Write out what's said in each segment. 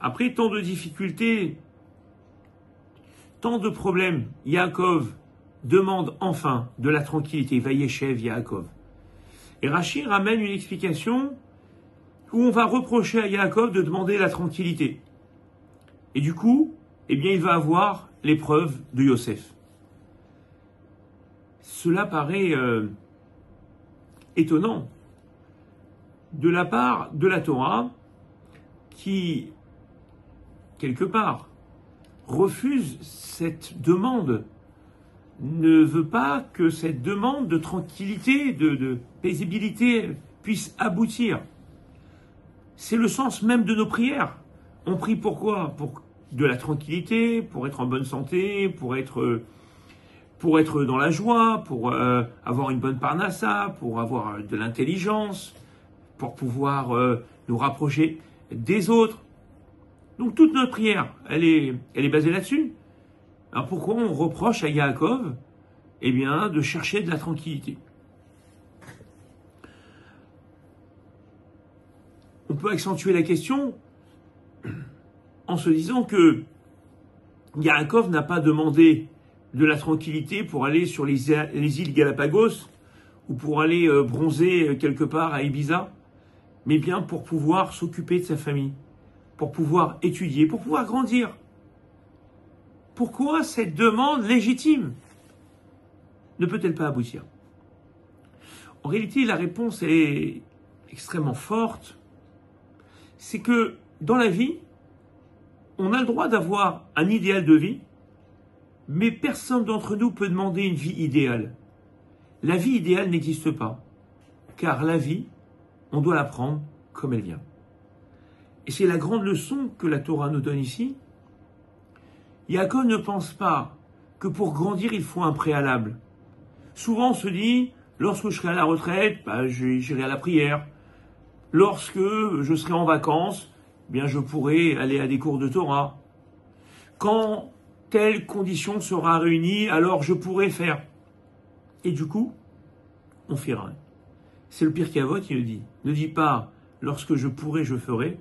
Après tant de difficultés, tant de problèmes, Yaakov demande enfin de la tranquillité. Vayeshev Yaakov. Et Rashi ramène une explication où on va reprocher à Yaakov de demander la tranquillité. Et du coup, eh bien, il va avoir l'épreuve de Yosef. Cela paraît étonnant de la part de la Torah qui, quelque part, refuse cette demande, ne veut pas que cette demande de tranquillité, de paisibilité puisse aboutir. C'est le sens même de nos prières. On prie pourquoi? Pour de la tranquillité, pour être en bonne santé, pour être dans la joie, pour avoir une bonne parnassa, pour avoir de l'intelligence, pour pouvoir nous rapprocher des autres. Donc toute notre prière, elle est basée là-dessus. Alors pourquoi on reproche à Yaakov, eh bien, de chercher de la tranquillité? On peut accentuer la question en se disant que Yaakov n'a pas demandé de la tranquillité pour aller sur les îles Galapagos ou pour aller bronzer quelque part à Ibiza, mais bien pour pouvoir s'occuper de sa famille, pour pouvoir étudier, pour pouvoir grandir. Pourquoi cette demande légitime ne peut-elle pas aboutir? En réalité, la réponse est extrêmement forte. C'est que dans la vie, on a le droit d'avoir un idéal de vie, mais personne d'entre nous peut demander une vie idéale. La vie idéale n'existe pas, car la vie, on doit la prendre comme elle vient. Et c'est la grande leçon que la Torah nous donne ici. Yaakov ne pense pas que pour grandir, il faut un préalable. Souvent, on se dit, lorsque je serai à la retraite, j'irai à la prière. Lorsque je serai en vacances, bien, je pourrai aller à des cours de Torah. Quand telle condition sera réunie, alors je pourrai faire. Et du coup, on fait rien. C'est le Pirkei Avot qui le dit. Ne dis pas, lorsque je pourrai, je ferai.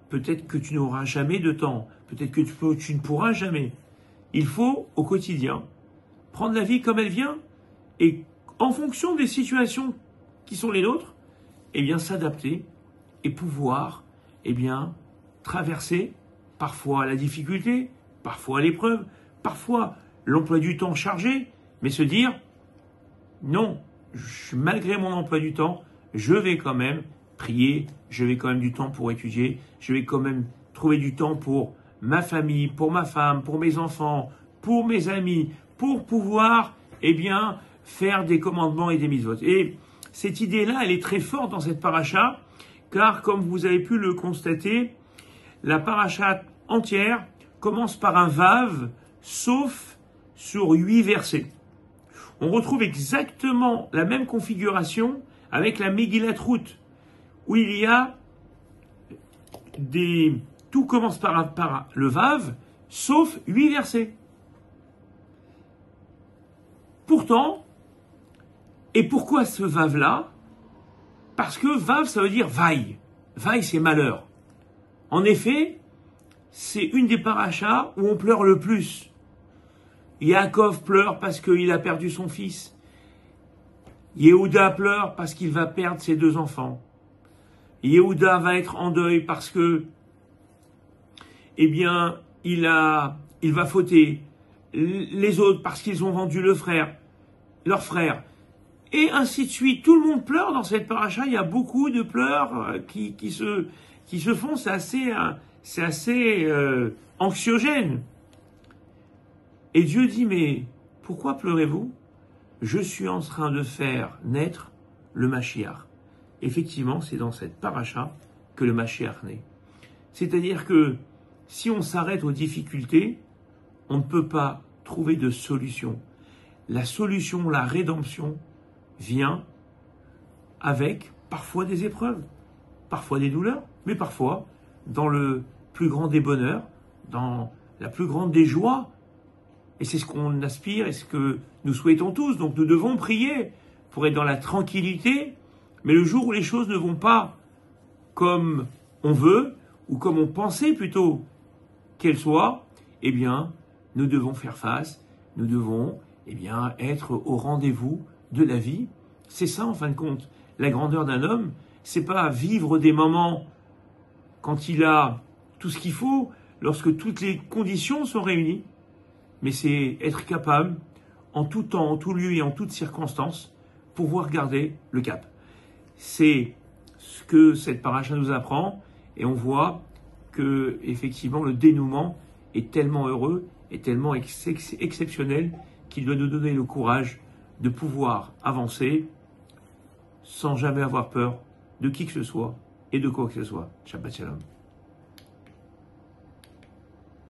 Peut-être que tu n'auras jamais de temps. Peut-être que tu ne pourras jamais. Il faut, au quotidien, prendre la vie comme elle vient et, en fonction des situations qui sont les nôtres, eh bien, s'adapter et pouvoir, eh bien, traverser parfois la difficulté, parfois l'épreuve, parfois l'emploi du temps chargé, mais se dire, non, malgré mon emploi du temps, je vais quand même prier, je vais quand même du temps pour étudier, je vais quand même trouver du temps pour ma famille, pour ma femme, pour mes enfants, pour mes amis, pour pouvoir, eh bien, faire des commandements et des mitzvot. Et cette idée-là, elle est très forte dans cette paracha, car comme vous avez pu le constater, la paracha entière commence par un vav, sauf sur 8 versets. On retrouve exactement la même configuration avec la Megillat Ruth, où il y a tout commence par le vav, sauf 8 versets. Pourtant, et pourquoi ce vav-là? Parce que vav, ça veut dire vaille. Vaille, c'est malheur. En effet, c'est une des parachas où on pleure le plus. Yaakov pleure parce qu'il a perdu son fils. Yehuda pleure parce qu'il va perdre ses 2 enfants. Yehuda va être en deuil parce que, eh bien, il va fauter. Les autres parce qu'ils ont vendu leur frère. Et ainsi de suite. Tout le monde pleure dans cette paracha. Il y a beaucoup de pleurs qui se font. C'est assez anxiogène. Et Dieu dit, mais pourquoi pleurez-vous? Je suis en train de faire naître le Mashiach. Effectivement, c'est dans cette paracha que le Mashiach naît. C'est-à-dire que si on s'arrête aux difficultés, on ne peut pas trouver de solution. La solution, la rédemption, vient avec parfois des épreuves, parfois des douleurs, mais parfois dans le plus grand des bonheurs, dans la plus grande des joies. Et c'est ce qu'on aspire et ce que nous souhaitons tous. Donc nous devons prier pour être dans la tranquillité, mais le jour où les choses ne vont pas comme on veut, ou comme on pensait plutôt qu'elle soit, eh bien, nous devons faire face, nous devons, eh bien, être au rendez-vous de la vie. C'est ça, en fin de compte. La grandeur d'un homme, c'est pas vivre des moments quand il a tout ce qu'il faut, lorsque toutes les conditions sont réunies, mais c'est être capable, en tout temps, en tout lieu et en toutes circonstances, pouvoir garder le cap. C'est ce que cette paracha nous apprend, et on voit que, effectivement, le dénouement est tellement heureux et tellement exceptionnel qu'il doit nous donner le courage de pouvoir avancer sans jamais avoir peur de qui que ce soit et de quoi que ce soit. Shabbat Shalom.